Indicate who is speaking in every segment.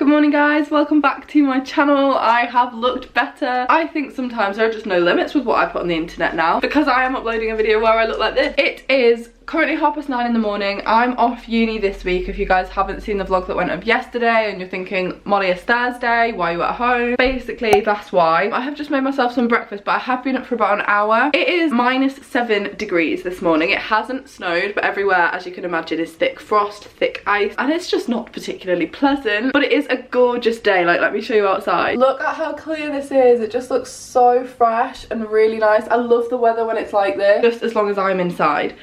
Speaker 1: Good morning guys, welcome back to my channel. I have looked better. I think sometimes there are just no limits with what I put on the internet now, because I am uploading a video where I look like this. It is currently 9:30 in the morning. I'm off uni this week. If you guys haven't seen the vlog that went up yesterday and you're thinking, Molly, it's Thursday, why are you at home? Basically, that's why. I have just made myself some breakfast, but I have been up for about an hour. It is -7 degrees this morning. It hasn't snowed, but everywhere, as you can imagine, is thick frost, thick ice, and it's just not particularly pleasant, but it is a gorgeous day. Like, let me show you outside. Look at how clear this is. It just looks so fresh and really nice. I love the weather when it's like this, just as long as I'm inside.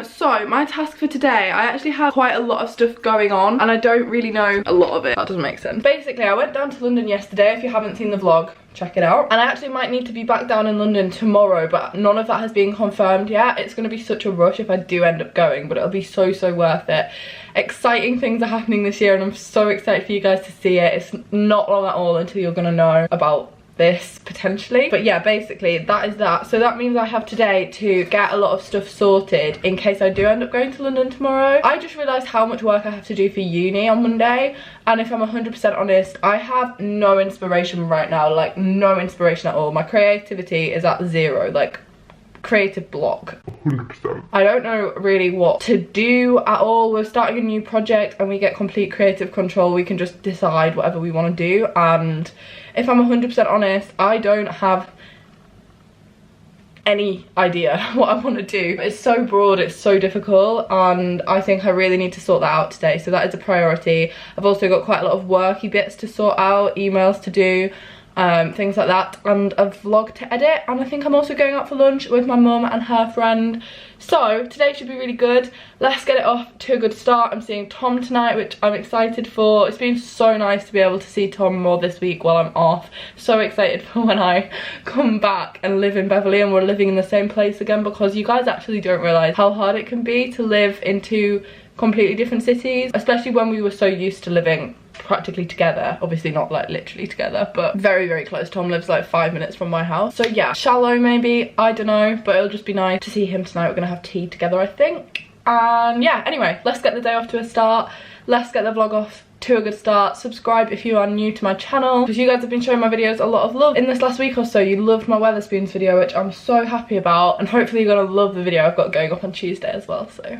Speaker 1: So my task for today, I actually have quite a lot of stuff going on and I don't really know a lot of it. That doesn't make sense. Basically, I went down to London yesterday. If you haven't seen the vlog, check it out. And I actually might need to be back down in London tomorrow, but none of that has been confirmed yet. It's going to be such a rush if I do end up going, but it'll be so worth it. Exciting things are happening this year and I'm so excited for you guys to see it. It's not long at all until you're going to know about this potentially, but yeah, basically that is that. So that means I have today to get a lot of stuff sorted in case I do end up going to London tomorrow. I just realised how much work I have to do for uni on Monday, and if I'm 100% honest, I have no inspiration right now, like no inspiration at all. My creativity is at zero, like creative block. 100%. I don't know really what to do at all. We're starting a new project and we get complete creative control. We can just decide whatever we want to do, and if I'm 100% honest, I don't have any idea what I want to do. It's so broad, it's so difficult, and I think I really need to sort that out today, so that is a priority. I've also got quite a lot of worky bits to sort out, emails to do, things like that, and a vlog to edit, and I think I'm also going out for lunch with my mum and her friend. So today should be really good. Let's get it off to a good start. I'm seeing Tom tonight, which I'm excited for. It's been so nice to be able to see Tom more this week while I'm off. So excited for when I come back and live in Beverley and we're living in the same place again, because you guys actually don't realise how hard it can be to live in two completely different cities, especially when we were so used to living practically together. Obviously not like literally together, but very close. Tom lives like 5 minutes from my house, so yeah, shallow maybe, I don't know, but it'll just be nice to see him tonight. We're gonna have tea together, I think. And yeah, anyway, let's get the day off to a start. Let's get the vlog off to a good start. Subscribe if you are new to my channel, because you guys have been showing my videos a lot of love in this last week or so. You loved my Wetherspoons video, which I'm so happy about, and hopefully you're gonna love the video I've got going up on Tuesday as well. So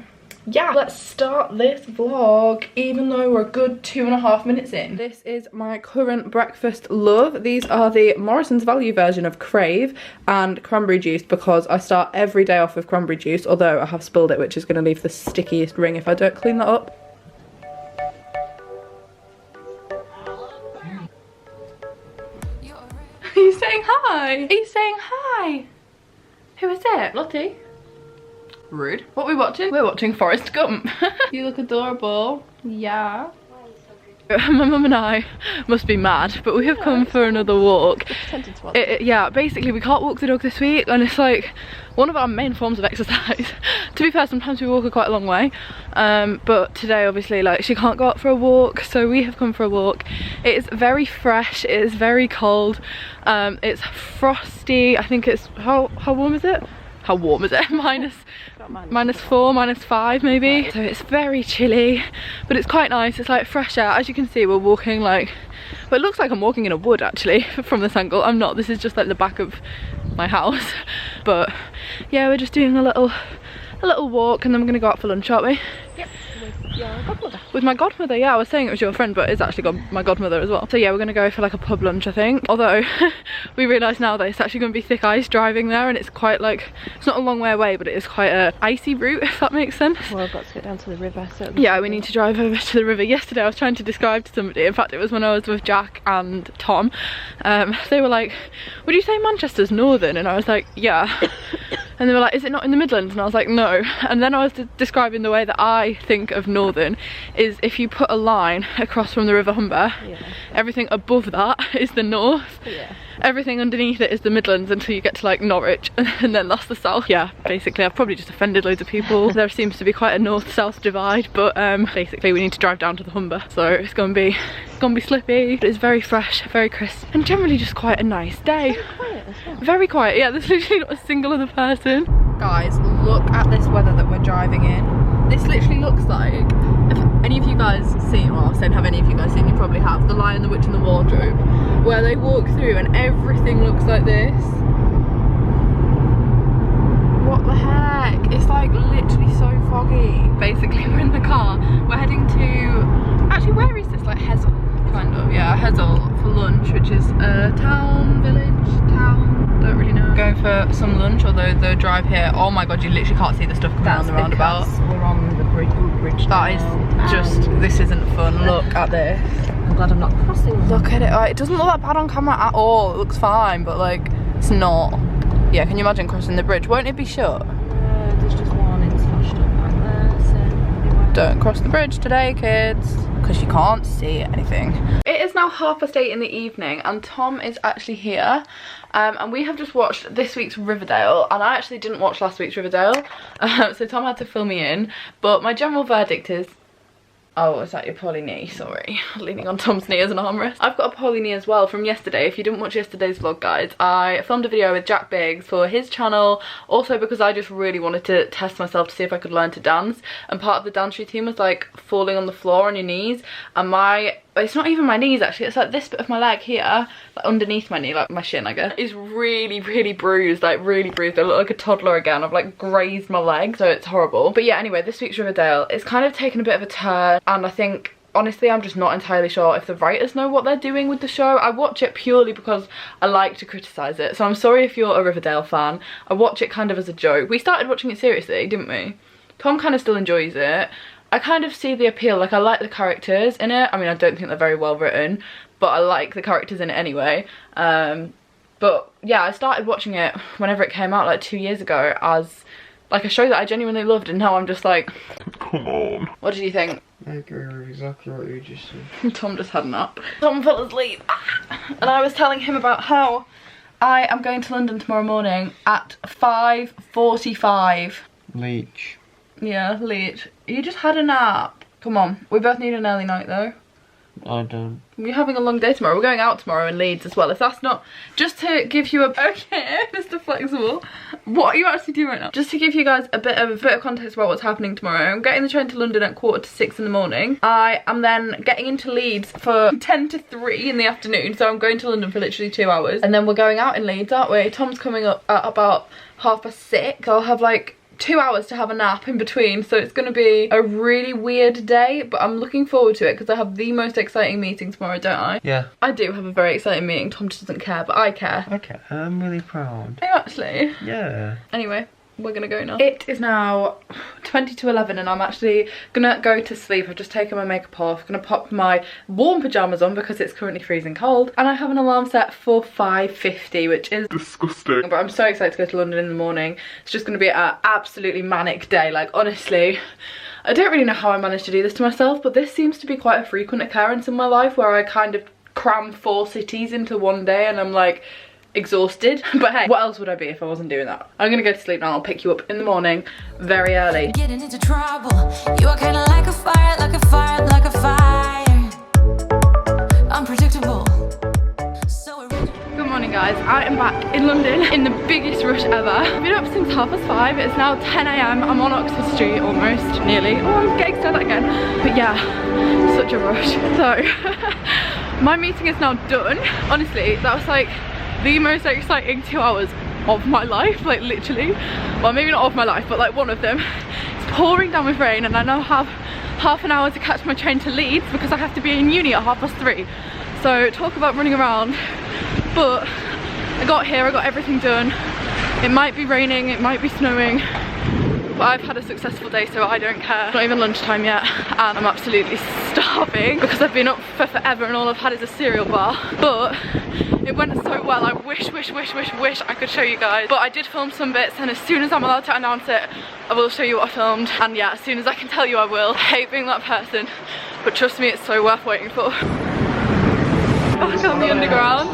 Speaker 1: yeah, let's start this vlog, even though we're a good 2.5 minutes in. This is my current breakfast love. These are the Morrison's value version of Crave and cranberry juice, because I start every day off with cranberry juice, although I have spilled it, which is going to leave the stickiest ring if I don't clean that up. Are you saying hi? Are you saying hi? Who is it? Lottie? Rude. What are we watching? We're watching Forrest Gump. You look adorable. Yeah. My mum and I must be mad, but we have come for another walk. Yeah, basically we can't walk the dog this week, and it's like one of our main forms of exercise. To be fair, sometimes we walk quite a long way, but today obviously like she can't go out for a walk, so we have come for a walk. It is very fresh, it is very cold, it's frosty. I think it's, how warm is it? How warm is it? -4, -5 maybe. So it's very chilly, but it's quite nice. It's like fresh air. As you can see, we're walking like, well, it looks like I'm walking in a wood actually from this angle. I'm not. This is just like the back of my house. But yeah, we're just doing a little walk, and then we're gonna go out for lunch, aren't we? Yep. Godmother. With my godmother, yeah. I was saying it was your friend, but it's actually my godmother as well. So yeah, we're gonna go for like a pub lunch, I think. Although we realise now that it's actually gonna be thick ice driving there, and it's quite like, it's not a long way away, but it is quite a icy route, if that makes sense. Well, I've got to get down to the river, so yeah, we need to drive over to the river. Yesterday I was trying to describe to somebody, in fact it was when I was with Jack and Tom, they were like, would you say Manchester's northern? And I was like, yeah. And they were like, is it not in the Midlands? And I was like, no. And then I was describing the way that I think of northern is if you put a line across from the River Humber, yeah, everything above that is the north, yeah, everything underneath it is the Midlands until you get to like Norwich, and then that's the south. Yeah, basically I've probably just offended loads of people. There seems to be quite a north-south divide, but basically we need to drive down to the Humber, so it's gonna be slippy, but it's very fresh, very crisp, and generally just quite a nice day. Very quiet as well. Very quiet, yeah, there's literally not a single other person. Guys, look at this weather that we're driving in. This literally looks like, if any of you guys seen, well I was saying have any of you guys seen, you probably have, The Lion, the Witch and the Wardrobe, where they walk through and everything looks like this. What the heck? It's like literally so foggy. Basically we're in the car, we're heading to, actually where is this, like Hessel? Kind of, yeah, Hessel for lunch, which is a town, village, town, don't really know. Going for some lunch, although the drive here, oh my god, you literally can't see the stuff coming around the roundabout.
Speaker 2: We're on the bridge
Speaker 1: That is just, this isn't fun. Look at this.
Speaker 2: I'm glad I'm not crossing.
Speaker 1: Look at it, like, it doesn't look that bad on camera at all. It looks fine, but like, it's not. Yeah, can you imagine crossing the bridge? Won't it be shut?
Speaker 2: There's just warnings flashed up right there, so
Speaker 1: don't cross the bridge today, kids, because you can't see anything. It is now 8:30 in the evening and Tom is actually here, and we have just watched this week's Riverdale, and I actually didn't watch last week's Riverdale, so Tom had to fill me in, but my general verdict is, oh, is that your poly knee? Sorry, leaning on Tom's knee as an armrest. I've got a poly knee as well from yesterday. If you didn't watch yesterday's vlog, guys, I filmed a video with Jack Biggs for his channel, also because I just really wanted to test myself to see if I could learn to dance, and part of the dance routine was like falling on the floor on your knees, and it's not even my knees actually, it's like this bit of my leg here, like underneath my knee, like my shin I guess, is really bruised, like really bruised. I look like a toddler again. I've like grazed my leg, so it's horrible. But yeah, anyway, this week's Riverdale is kind of taken a bit of a turn, and I think honestly I'm just not entirely sure if the writers know what they're doing with the show. I watch it purely because I like to criticise it, so I'm sorry if you're a Riverdale fan. I watch it kind of as a joke. We started watching it seriously, didn't we? Tom kind of still enjoys it. I kind of see the appeal, like I like the characters in it. I mean, I don't think they're very well written, but I like the characters in it anyway. But yeah, I started watching it whenever it came out, like 2 years ago, as like a show that I genuinely loved, and now I'm just like, come on. What did you think?
Speaker 2: I agree with exactly what you just said.
Speaker 1: Tom just had a nap. Tom fell asleep, and I was telling him about how I am going to London tomorrow morning at 5:45.
Speaker 2: Leech.
Speaker 1: Yeah, Leech. You just had a nap. Come on. We both need an early night though.
Speaker 2: I don't.
Speaker 1: We're having a long day tomorrow. We're going out tomorrow in Leeds as well. If that's not... Just to give you a... Okay, Mr. Flexible. What are you actually doing right now? Just to give you guys a bit of context about what's happening tomorrow. I'm getting the train to London at 5:45 in the morning. I am then getting into Leeds for 10 to 3 in the afternoon. So I'm going to London for literally 2 hours. And then we're going out in Leeds, aren't we? Tom's coming up at about 6:30. I'll have like 2 hours to have a nap in between, so it's going to be a really weird day, but I'm looking forward to it because I have the most exciting meeting tomorrow, don't I?
Speaker 2: Yeah.
Speaker 1: I do have a very exciting meeting. Tom just doesn't care, but I care.
Speaker 2: Okay, I'm really proud.
Speaker 1: Are you actually?
Speaker 2: Yeah.
Speaker 1: Anyway, we're gonna go now. It is now 20 to 11 and I'm actually gonna go to sleep. I've just taken my makeup off, gonna pop my warm pajamas on because it's currently freezing cold, and I have an alarm set for 5:50, which is disgusting, but I'm so excited to go to London in the morning. It's just gonna be an absolutely manic day. Like honestly, I don't really know how I managed to do this to myself, but this seems to be quite a frequent occurrence in my life where I kind of cram 4 cities into one day and I'm like exhausted. But hey, what else would I be if I wasn't doing that? I'm gonna go to sleep now. I'll pick you up in the morning very early. Getting into trouble. You are kind of like a fire, like a fire, like a fire. Unpredictable. Good morning guys, I am back in London in the biggest rush ever. I've been up since 5:30. It's now 10 AM. I'm on Oxford Street almost, nearly. Oh, I'm getting to that again. But yeah, such a rush. So my meeting is now done. Honestly, that was like the most exciting 2 hours of my life, like literally. Well, maybe not of my life, but like one of them. It's pouring down with rain and I now have half an hour to catch my train to Leeds because I have to be in uni at 3:30. So talk about running around. But I got here, I got everything done. It might be raining, it might be snowing, but I've had a successful day, so I don't care. It's not even lunchtime yet and I'm absolutely starving because I've been up for forever and all I've had is a cereal bar. But it went so well. I wish I could show you guys. But I did film some bits, and as soon as I'm allowed to announce it, I will show you what I filmed. And yeah, as soon as I can tell you I will. I hate being that person, but trust me, it's so worth waiting for. Back on the underground.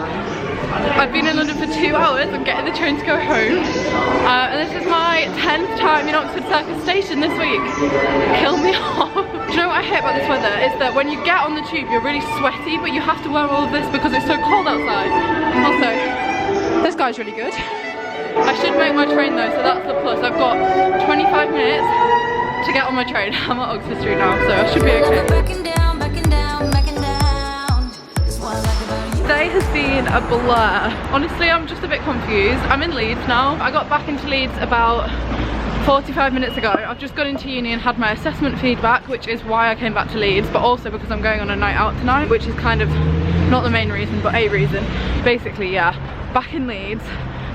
Speaker 1: I've been in London for 2 hours. I'm getting the train to go home. And this is my 10th time in Oxford Circus Station this week. Kill me off. Do you know what I hate about this weather? Is that when you get on the tube, you're really sweaty, but you have to wear all of this because it's so cold outside. Also, this guy's really good. I should make my train though, so that's the plus. I've got 25 minutes to get on my train. I'm at Oxford Street now, so I should be okay. Today has been a blur. Honestly, I'm just a bit confused. I'm in Leeds now. I got back into Leeds about 45 minutes ago. I've just got into uni and had my assessment feedback, which is why I came back to Leeds, but also because I'm going on a night out tonight, which is kind of not the main reason, but a reason. Basically, yeah, back in Leeds,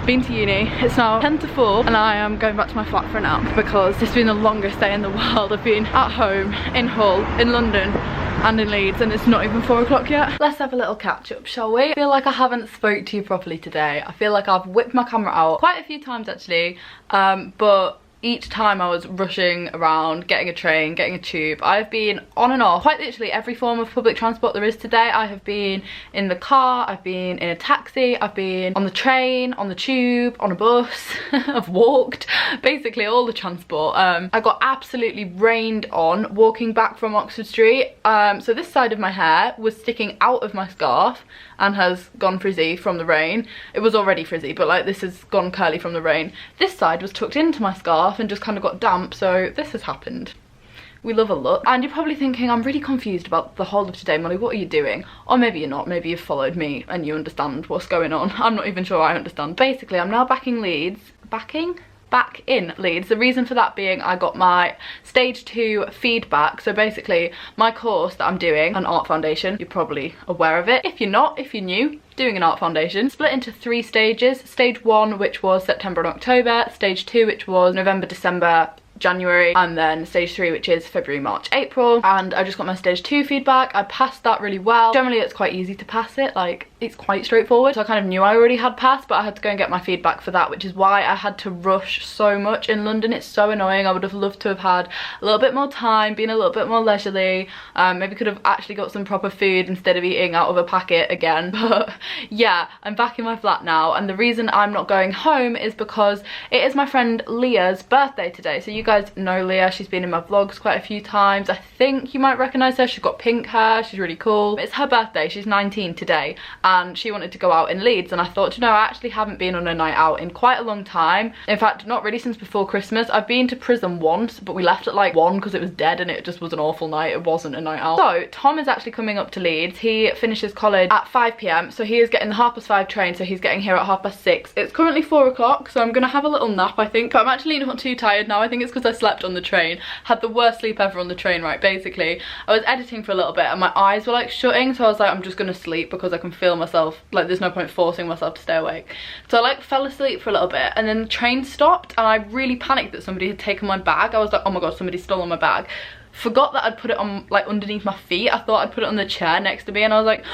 Speaker 1: been to uni. It's now 10 to 4 and I am going back to my flat for a nap because this has been the longest day in the world. I've been at home, in Hull, in London and in Leeds, and it's not even 4 o'clock yet. Let's have a little catch up, shall we? I feel like I haven't spoke to you properly today. I feel like I've whipped my camera out quite a few times actually, but each time I was rushing around, getting a train, getting a tube. I've been on and off, quite literally every form of public transport there is today. I have been in the car, I've been in a taxi, I've been on the train, on the tube, on a bus, I've walked, basically all the transport. I got absolutely rained on walking back from Oxford Street. So this side of my hair was sticking out of my scarf and has gone frizzy from the rain. It was already frizzy, but like this has gone curly from the rain. This side was tucked into my scarf and just kind of got damp, so this has happened. We love a look. And you're probably thinking, I'm really confused about the whole of today, Molly, what are you doing? Or maybe you're not, maybe you've followed me and you understand what's going on. I'm not even sure I understand. Basically, I'm now back in Leeds. Back in Leeds. The reason for that being I got my stage 2 feedback. So basically my course that I'm doing, an art foundation, you're probably aware of it. If you're not, if you're new, doing an art foundation, split into 3 stages. Stage 1, which was September and October, stage 2, which was November, December, January, and then stage 3, which is February, March, April. And I just got my stage 2 feedback. I passed that really well. Generally it's quite easy to pass it, like it's quite straightforward, so I kind of knew I already had passed, but I had to go and get my feedback for that, which is why I had to rush so much in London. It's so annoying. I would have loved to have had a little bit more time, been a little bit more leisurely, maybe could have actually got some proper food instead of eating out of a packet again. But yeah, I'm back in my flat now, and the reason I'm not going home is because it is my friend Leah's birthday today. So you guys know Leah, she's been in my vlogs quite a few times. I think you might recognise her. She's got pink hair, she's really cool. It's her birthday, she's 19 today, and she wanted to go out in Leeds, and I thought, you know, I actually haven't been on a night out in quite a long time. In fact, not really since before Christmas. I've been to Prism once, but we left at like 1 because it was dead and it just was an awful night. It wasn't a night out. So Tom is actually coming up to Leeds. He finishes college at 5 PM, so he is getting the 5:30 train, so he's getting here at 6:30. It's currently 4 o'clock, so I'm gonna have a little nap, I think, but I'm actually not too tired now. I think it's because I slept on the train. Had the worst sleep ever on the train, right? Basically, I was editing for a little bit and my eyes were like shutting, so I was like, I'm just gonna sleep because I can feel myself, like there's no point forcing myself to stay awake. So I like fell asleep for a little bit, and then the train stopped and I really panicked that somebody had taken my bag. I was like, oh my god, somebody stole my bag. Forgot that I'd put it on like underneath my feet. I thought I'd put it on the chair next to me, and I was like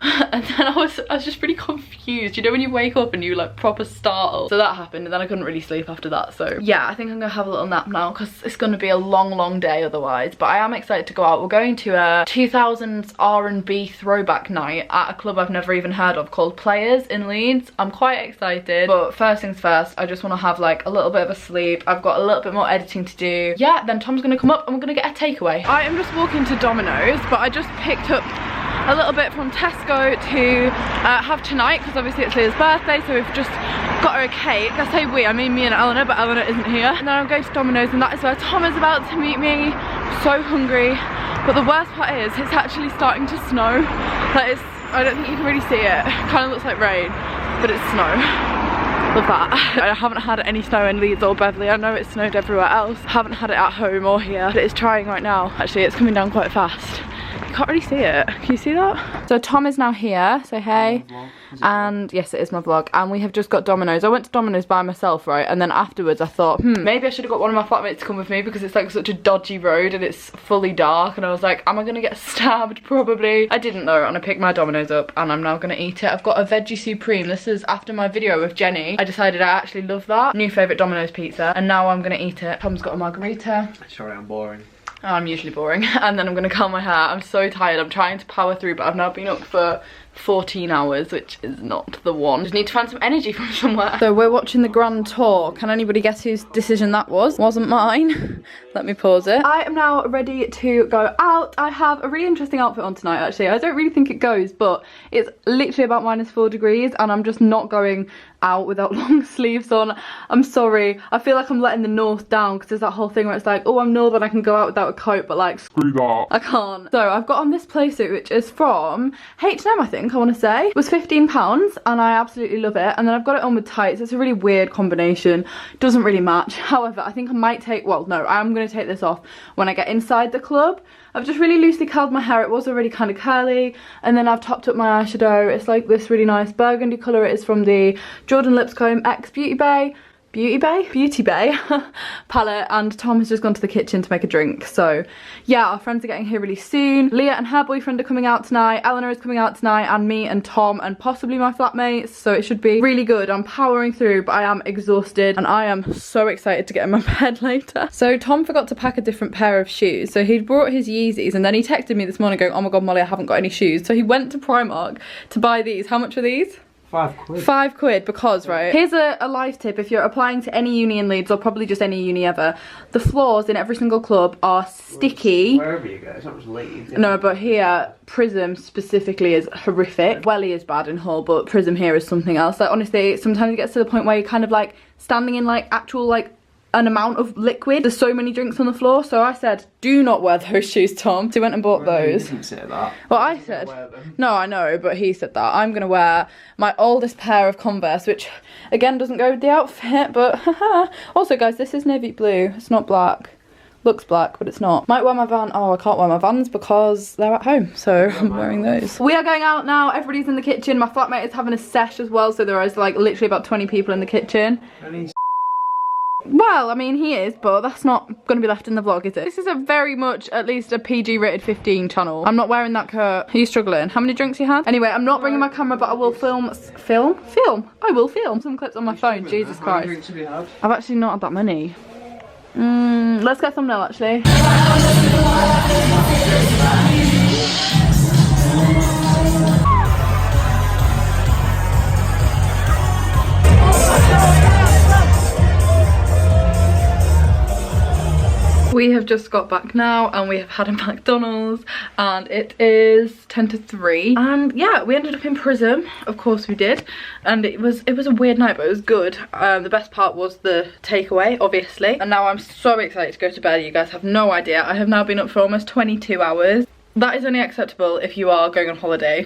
Speaker 1: and then I was just really confused, you know, when you wake up and you like proper startled. So that happened, and then I couldn't really sleep after that. So yeah, I think I'm gonna have a little nap now because it's gonna be a long day otherwise. But I am excited to go out. We're going to a 2000s R&B throwback night at a club I've never even heard of called Players in Leeds. I'm quite excited, but first things first, I just want to have like a little bit of a sleep. I've got a little bit more editing to do. Yeah, then Tom's gonna come up and we're gonna get a takeaway. I am just walking to Domino's, but I just picked up a little bit from Tesco to have tonight because obviously it's Leah's birthday, so we've just got her a cake. I say we, I mean me and Eleanor, but Eleanor isn't here. And then I'm going to Domino's, and that is where Tom is about to meet me. I'm so hungry, but the worst part is it's actually starting to snow. Like I don't think you can really see it. It kind of looks like rain, but it's snow. Love that. I haven't had any snow in Leeds or Beverley. I know it snowed everywhere else. Haven't had it at home or here, but it's trying right now. Actually, it's coming down quite fast. You can't really see it. Can you see that? So Tom is now here. Say hey. And yes, it is my vlog. And we have just got Domino's. I went to Domino's by myself, right? And then afterwards I thought, maybe I should have got one of my flatmates to come with me because it's like such a dodgy road and it's fully dark. And I was like, am I gonna get stabbed? Probably. I didn't though, and I picked my Domino's up and I'm now gonna eat it. I've got a veggie supreme. This is after my video with Jenny. I decided I actually love that. New favourite Domino's pizza. And now I'm gonna eat it. Tom's got a margarita.
Speaker 3: Sorry, I'm boring.
Speaker 1: I'm usually boring. And then I'm gonna curl my hair. I'm so tired. I'm trying to power through, but I've now been up for 14 hours, which is not the one. Just need to find some energy from somewhere. So we're watching the Grand Tour. Can anybody guess whose decision that was? Wasn't mine. Let me pause it. I am now ready to go out. I have a really interesting outfit on tonight, actually. I don't really think it goes, but it's literally about -4 degrees and I'm just not going out without long sleeves on. I'm sorry. I feel like I'm letting the north down because there's that whole thing where it's like, oh, I'm northern, I can go out without a coat, but like, screw that. I can't. So I've got on this playsuit, which is from H&M, I think, I want to say. It was £15 and I absolutely love it. And then I've got it on with tights. It's a really weird combination. Doesn't really match. However, I think I might take, well, no, I'm going to take this off when I get inside the club. I've just really loosely curled my hair. It was already kind of curly. And then I've topped up my eyeshadow. It's like this really nice burgundy colour. It is from the Jordan Lipscomb X Beauty Bay palette, and Tom has just gone to the kitchen to make a drink. So yeah, our friends are getting here really soon. Leah and her boyfriend are coming out tonight, Eleanor is coming out tonight, and me and Tom and possibly my flatmates, so it should be really good. I'm powering through, but I am exhausted and I am so excited to get in my bed later. So Tom forgot to pack a different pair of shoes, so he'd brought his Yeezys and then he texted me this morning going, oh my god Molly, I haven't got any shoes. So he went to Primark to buy these. How much are these?
Speaker 3: £5.
Speaker 1: £5 because, right, here's a life tip. If you're applying to any uni in Leeds, or probably just any uni ever, the floors in every single club are sticky.
Speaker 3: Wherever you go, it's not just Leeds.
Speaker 1: No, but here, Prism specifically is horrific. Welly is bad in Hull, but Prism here is something else. Like, honestly, sometimes it gets to the point where you're kind of like standing in like actual like an amount of liquid. There's so many drinks on the floor, so I said, do not wear those shoes, Tom. So he went and bought those.
Speaker 3: You didn't say that.
Speaker 1: Well, I said, no, I know, but he said that. I'm gonna wear my oldest pair of Converse, which again doesn't go with the outfit, but also guys, this is navy blue, it's not black. Looks black, but it's not. Might wear my Van. Oh, I can't wear my Vans because they're at home, so I'm wearing those. We are going out now. Everybody's in the kitchen. My flatmate is having a sesh as well, so there is like literally about 20 people in the kitchen. Well, I mean, he is, but that's not going to be left in the vlog, is it? This is a very much, at least a PG rated 15 channel. I'm not wearing that coat. Are you struggling? How many drinks you had? Anyway, I'm not bringing my camera, but I will film. I will film some clips on my phone. Jesus Christ.
Speaker 3: How many drinks have you had?
Speaker 1: I've actually not had that many. Let's get a thumbnail, actually. We have just got back now and we have had a McDonald's and it is 10 to 3 and yeah, we ended up in Prism, of course we did, and it was a weird night but it was good. The best part was the takeaway, obviously, and now I'm so excited to go to bed. You guys have no idea. I have now been up for almost 22 hours. That is only acceptable if you are going on holiday.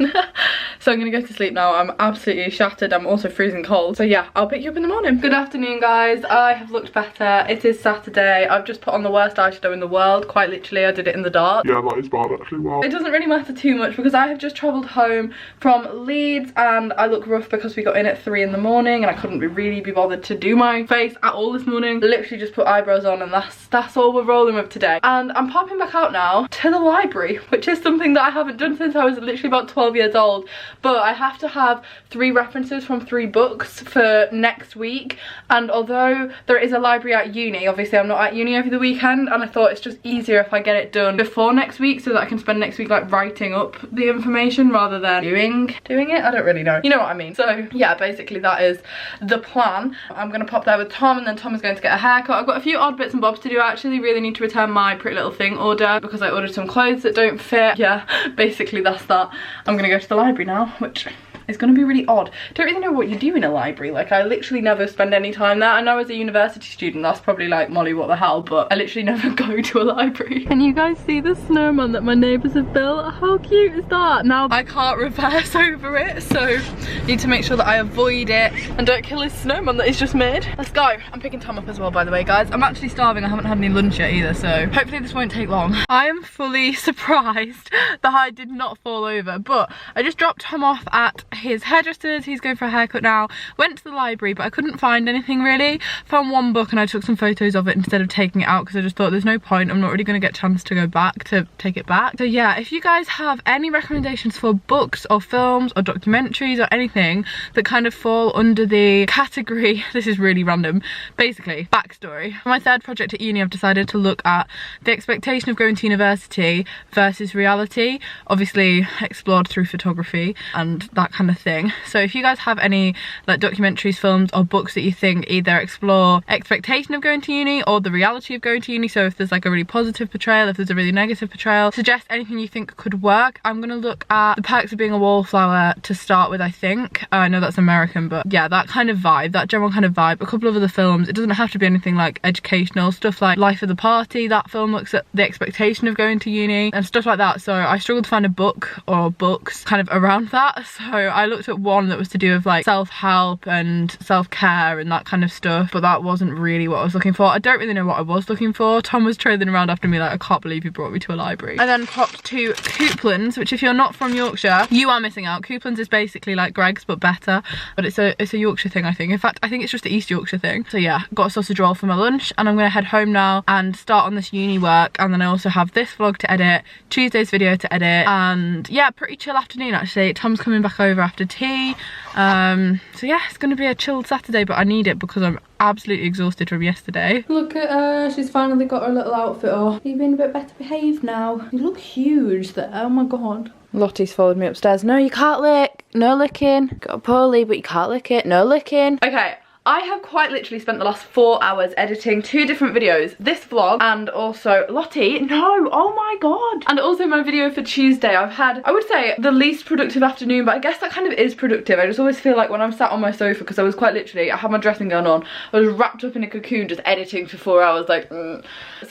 Speaker 1: So I'm gonna go to sleep now. I'm absolutely shattered. I'm also freezing cold. So yeah, I'll pick you up in the morning. Good afternoon, guys. I have looked better. It is Saturday. I've just put on the worst eyeshadow in the world. Quite literally, I did it in the dark.
Speaker 4: Yeah, that is bad actually. Wow.
Speaker 1: It doesn't really matter too much because I have just travelled home from Leeds and I look rough because we got in at 3 in the morning and I couldn't really be bothered to do my face at all this morning. Literally just put eyebrows on and that's all we're rolling with today. And I'm popping back out now to the library, which is something that I haven't done since I was literally about 12 years old. But I have to have 3 references from 3 books for next week. And although there is a library at uni, obviously I'm not at uni over the weekend, and I thought it's just easier if I get it done before next week so that I can spend next week like writing up the information rather than doing it. I don't really know. You know what I mean. So yeah, basically that is the plan. I'm gonna pop there with Tom and then Tom is going to get a haircut. I've got a few odd bits and bobs to do. I actually really need to return my Pretty Little Thing order because I ordered some clothes that don't fit. Yeah, basically that's that. I'm gonna go to the library now, which is going to be really odd. Don't really know what you do in a library. Like, I literally never spend any time there. I know as a university student that's probably like, Molly, what the hell, but I literally never go to a library. Can you guys see the snowman that my neighbours have built? How cute is that? Now I can't reverse over it, so need to make sure that I avoid it and don't kill his snowman that he's just made. Let's go. I'm picking Tom up as well, by the way, guys. I'm actually starving. I haven't had any lunch yet either, so hopefully this won't take long. I am fully surprised that I did not fall over, but I just dropped Tom off at his hairdressers. He's going for a haircut now. Went to the library, but I couldn't find anything really. Found one book and I took some photos of it instead of taking it out because I just thought there's no point. I'm not really going to get a chance to go back to take it back. So yeah, if you guys have any recommendations for books or films or documentaries or anything that kind of fall under the category, this is really random, basically backstory. For my 3rd project at uni, I've decided to look at the expectation of going to university versus reality, obviously explored through photography and that kind of kind of thing. So if you guys have any like documentaries, films or books that you think either explore expectation of going to uni or the reality of going to uni, so if there's like a really positive portrayal, if there's a really negative portrayal, suggest anything you think could work. I'm gonna look at The Perks of Being a Wallflower to start with, I think. I know that's American, but yeah, that kind of vibe, that general kind of vibe. A couple of other films, it doesn't have to be anything like educational, stuff like Life of the Party, that film looks at the expectation of going to uni and stuff like that. So I struggled to find a book or books kind of around that, so I looked at one that was to do with like self-help and self-care and that kind of stuff, but that wasn't really what I was looking for. I don't really know what I was looking for. Tom was trailing around after me like, I can't believe you brought me to a library. I then popped to Couplands, which if you're not from Yorkshire, you are missing out. Couplands is basically like Greggs but better, but it's a Yorkshire thing, I think. In fact, I think it's just the East Yorkshire thing. So yeah, got a sausage roll for my lunch and I'm gonna head home now and start on this uni work, and then I also have this vlog to edit, Tuesday's video to edit, and yeah, pretty chill afternoon actually. Tom's coming back over after tea, so yeah, it's gonna be a chilled Saturday, but I need it because I'm absolutely exhausted from yesterday. Look at her, she's finally got her little outfit off. You've been a bit better behaved now. You look huge there, oh my god. Lottie's followed me upstairs. No, you can't lick. No licking. Got a poly, but you can't lick it. No licking. Okay. I have quite literally spent the last 4 hours editing 2 different videos. This vlog and also Lottie, no, oh my god. And also my video for Tuesday. I've had, I would say, the least productive afternoon, but I guess that kind of is productive. I just always feel like when I'm sat on my sofa, because I was quite literally, I had my dressing gown on, I was wrapped up in a cocoon just editing for 4 hours, like, So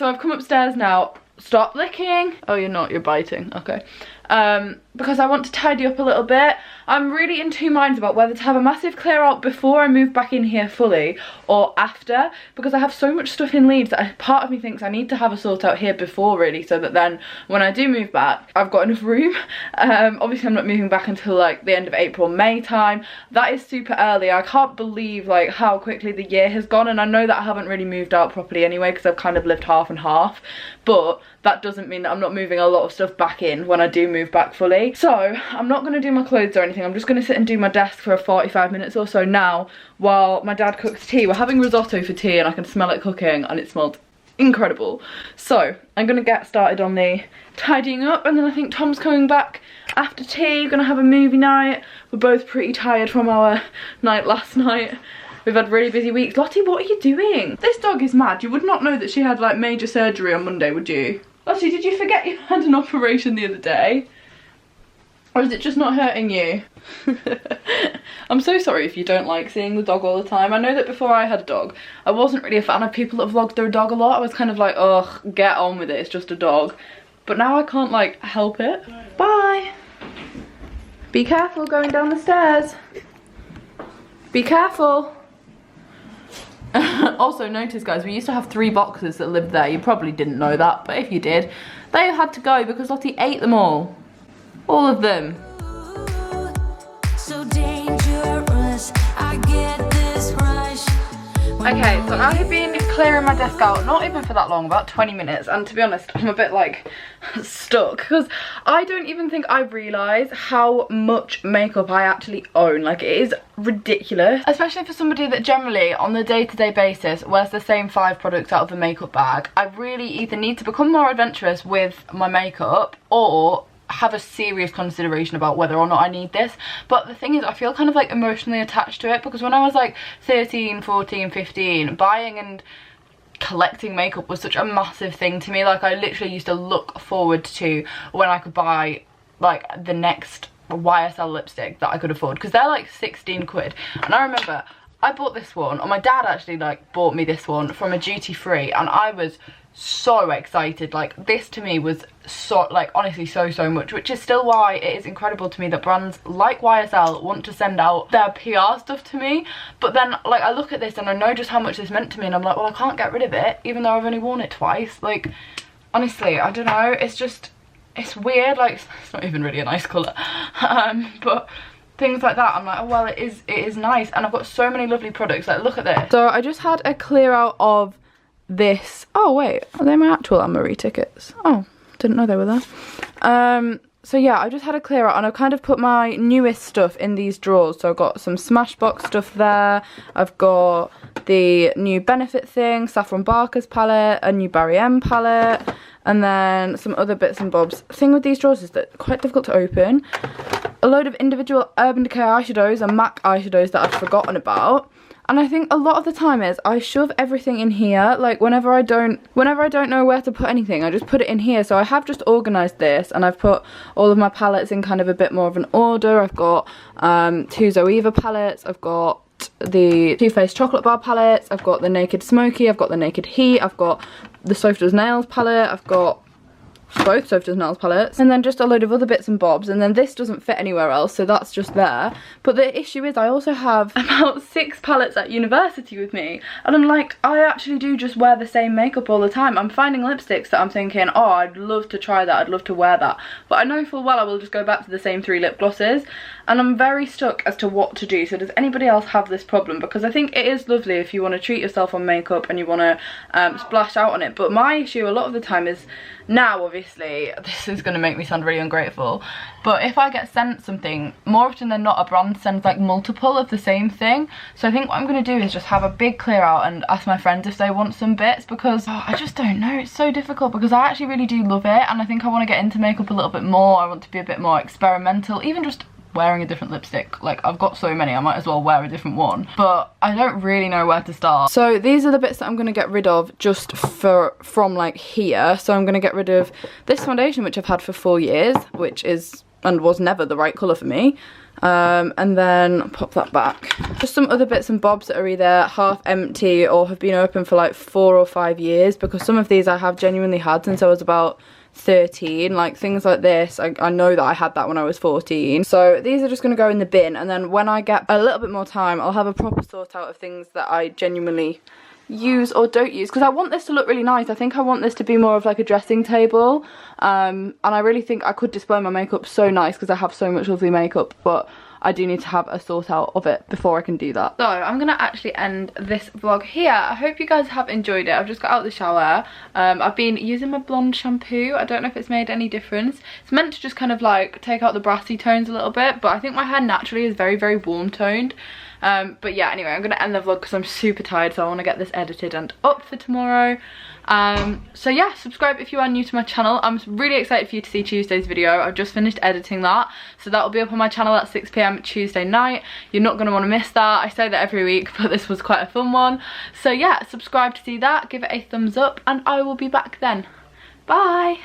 Speaker 1: I've come upstairs now. Stop licking. Oh, you're not, you're biting, okay. Because I want to tidy up a little bit. I'm really in 2 minds about whether to have a massive clear out before I move back in here fully or after, because I have so much stuff in Leeds that part of me thinks I need to have a sort out here before really, so that then when I do move back I've got enough room. Obviously I'm not moving back until like the end of April, May time. That is super early. I can't believe like how quickly the year has gone, and I know that I haven't really moved out properly anyway because I've kind of lived half and half, but that doesn't mean that I'm not moving a lot of stuff back in when I do move back fully. So I'm not going to do my clothes or anything. I'm just going to sit and do my desk for 45 minutes or so now while my dad cooks tea. We're having risotto for tea and I can smell it cooking and it smells incredible. So I'm going to get started on the tidying up, and then I think Tom's coming back after tea. We're going to have a movie night. We're both pretty tired from our night last night. We've had really busy weeks. Lottie, what are you doing? This dog is mad. You would not know that she had like major surgery on Monday, would you? Lottie, did you forget you had an operation the other day? Or is it just not hurting you? I'm so sorry if you don't like seeing the dog all the time. I know that before I had a dog, I wasn't really a fan of people that vlogged their dog a lot. I was kind of like, ugh, get on with it, it's just a dog. But now I can't like help it. Bye. Be careful going down the stairs. Be careful. Also notice guys, we used to have 3 boxes that lived there. You probably didn't know that, but if you did, they had to go because Lottie ate them all of them. So dangerous, I get this rush. Okay, so I have been clearing my desk out, not even for that long, about 20 minutes, and to be honest, I'm a bit like stuck because I don't even think I realise how much makeup I actually own. Like, it is ridiculous, especially for somebody that generally on the day-to-day basis wears the same 5 products out of the makeup bag. I really either need to become more adventurous with my makeup or have a serious consideration about whether or not I need this. But the thing is, I feel kind of like emotionally attached to it, because when I was like 13, 14, 15, buying and collecting makeup was such a massive thing to me. Like, I literally used to look forward to when I could buy like the next YSL lipstick that I could afford, because they're like 16 quid. And I remember I bought this one, or my dad actually like bought me this one from a duty free, and I was so excited. Like, this to me was so, like, honestly so much, which is still why it is incredible to me that brands like YSL want to send out their PR stuff to me. But then like I look at this and I know just how much this meant to me, and I'm like, well, I can't get rid of it even though I've only worn it twice. Like, honestly, I don't know, it's just, it's weird. Like, it's not even really a nice colour, but things like that, I'm like, oh well, it is nice. And I've got so many lovely products. Like, look at this. So I just had a clear out of this. Oh wait, are they my actual Anne-Marie tickets? Oh, didn't know they were there. So yeah, I just had a clear out, and I've kind of put my newest stuff in these drawers. So I've got some Smashbox stuff there. I've got the new Benefit thing, Saffron Barker's palette, a new Barry M palette, and then some other bits and bobs. The thing with these drawers is that they're quite difficult to open. a load of individual Urban Decay eyeshadows and MAC eyeshadows that I'd forgotten about. And I think a lot of the time is I shove everything in here. Like whenever I don't know where to put anything, I just put it in here. So I have just organised this, and I've put all of my palettes in kind of a bit more of an order. I've got 2 Zoeva palettes, I've got the Too Faced chocolate bar palettes, I've got the Naked Smoky, I've got the Naked Heat, I've got the Soft Does Nails palette, I've got both Soft Does Nails palettes, and then just a load of other bits and bobs, and then this doesn't fit anywhere else, so that's just there. But the issue is I also have about 6 palettes at university with me, and I'm like, I actually do just wear the same makeup all the time. I'm finding lipsticks that I'm thinking, oh, I'd love to try that, I'd love to wear that, but I know full well I will just go back to the same 3 lip glosses, and I'm very stuck as to what to do. So does anybody else have this problem? Because I think it is lovely if you want to treat yourself on makeup and you want to splash out on it, but my issue a lot of the time is, now obviously this is going to make me sound really ungrateful, but if I get sent something, more often than not a brand sends like multiple of the same thing. So I think what I'm going to do is just have a big clear out and ask my friends if they want some bits, because I just don't know, it's so difficult, because I actually really do love it, and I think I want to get into makeup a little bit more. I want to be a bit more experimental, even just wearing a different lipstick. Like, I've got so many, I might as well wear a different one, but I don't really know where to start. So these are the bits that I'm going to get rid of just from like here. So I'm going to get rid of this foundation, which I've had for 4 years, which is and was never the right colour for me, and then pop that back. Just some other bits and bobs that are either half empty or have been open for like 4 or 5 years, because some of these I have genuinely had since I was about 13, like things like this. I know that I had that when I was 14. So these are just going to go in the bin, and then when I get a little bit more time, I'll have a proper sort out of things that I genuinely use or don't use, because I want this to look really nice. I think I want this to be more of like a dressing table, and I really think I could display my makeup so nice because I have so much lovely makeup, but I do need to have a sort out of it before I can do that. So I'm gonna actually end this vlog here. I hope you guys have enjoyed it. I've just got out of the shower. I've been using my blonde shampoo. I don't know if it's made any difference. It's meant to just kind of like take out the brassy tones a little bit, but I think my hair naturally is very, very warm toned. But yeah, anyway, I'm gonna end the vlog because I'm super tired, so I want to get this edited and up for tomorrow. So yeah, subscribe if you are new to my channel. I'm really excited for you to see Tuesday's video. I've just finished editing that, so that will be up on my channel at 6 PM Tuesday night. You're not going to want to miss that. I say that every week, but this was quite a fun one. So yeah, subscribe to see that, give it a thumbs up, and I will be back then. Bye!